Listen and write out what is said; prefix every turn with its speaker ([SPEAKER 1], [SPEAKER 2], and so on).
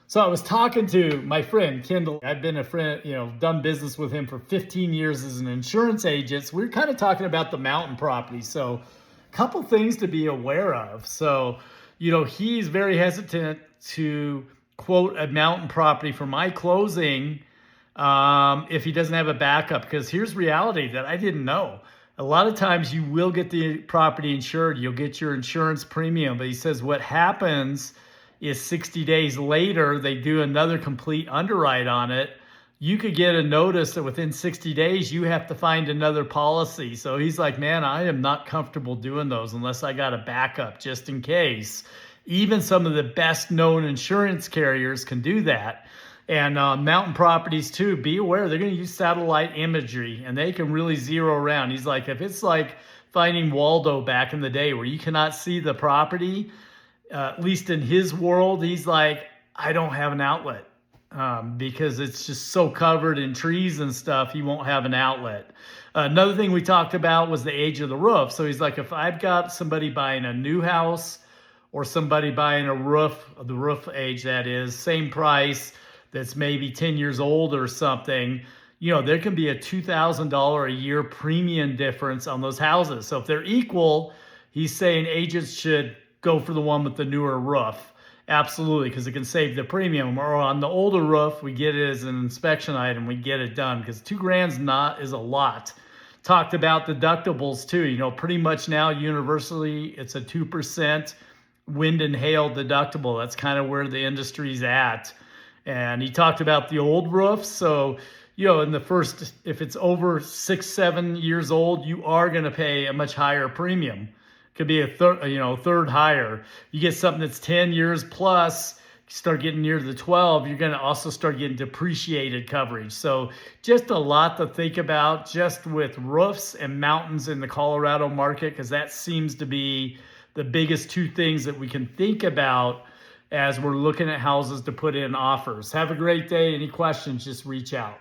[SPEAKER 1] So I was talking to my friend Kendall. I've been a friend, done business with him for 15 years as an insurance agent. So we were kind of talking about the mountain property. So a couple things to be aware of. So, he's very hesitant to quote a mountain property for my closing if he doesn't have a backup. Because here's reality that I didn't know. A lot of times you will get the property insured. You'll get your insurance premium. But he says what happens is 60 days later, they do another complete underwrite on it. You could get a notice that within 60 days, you have to find another policy. So he's like, man, I am not comfortable doing those unless I got a backup just in case. Even some of the best known insurance carriers can do that. And mountain properties too, be aware they're going to use satellite imagery and they can really zero around. He's like, if it's like finding Waldo back in the day where you cannot see the property, at least in his world, he's like, I don't have an outlet because it's just so covered in trees and stuff. He won't have an outlet. Another thing we talked about was the age of the roof. So he's like, if I've got somebody buying a new house or somebody buying a roof, the roof age that is, same price, that's maybe 10 years old or something, there can be a $2,000 a year premium difference on those houses. So if they're equal, he's saying agents should go for the one with the newer roof. Absolutely, because it can save the premium. Or on the older roof, we get it as an inspection item. We get it done because $2,000 is a lot. Talked about deductibles too. Pretty much now universally, it's a 2% wind and hail deductible. That's kind of where the industry's at. And he talked about the old roofs. So, in the first, if it's over 6-7 years old, you are going to pay a much higher premium. Could be a third higher. You get something that's 10 years plus, you start getting near the 12, you're going to also start getting depreciated coverage. So just a lot to think about just with roofs and mountains in the Colorado market, because that seems to be the biggest two things that we can think about as we're looking at houses to put in offers. Have a great day. Any questions, just reach out.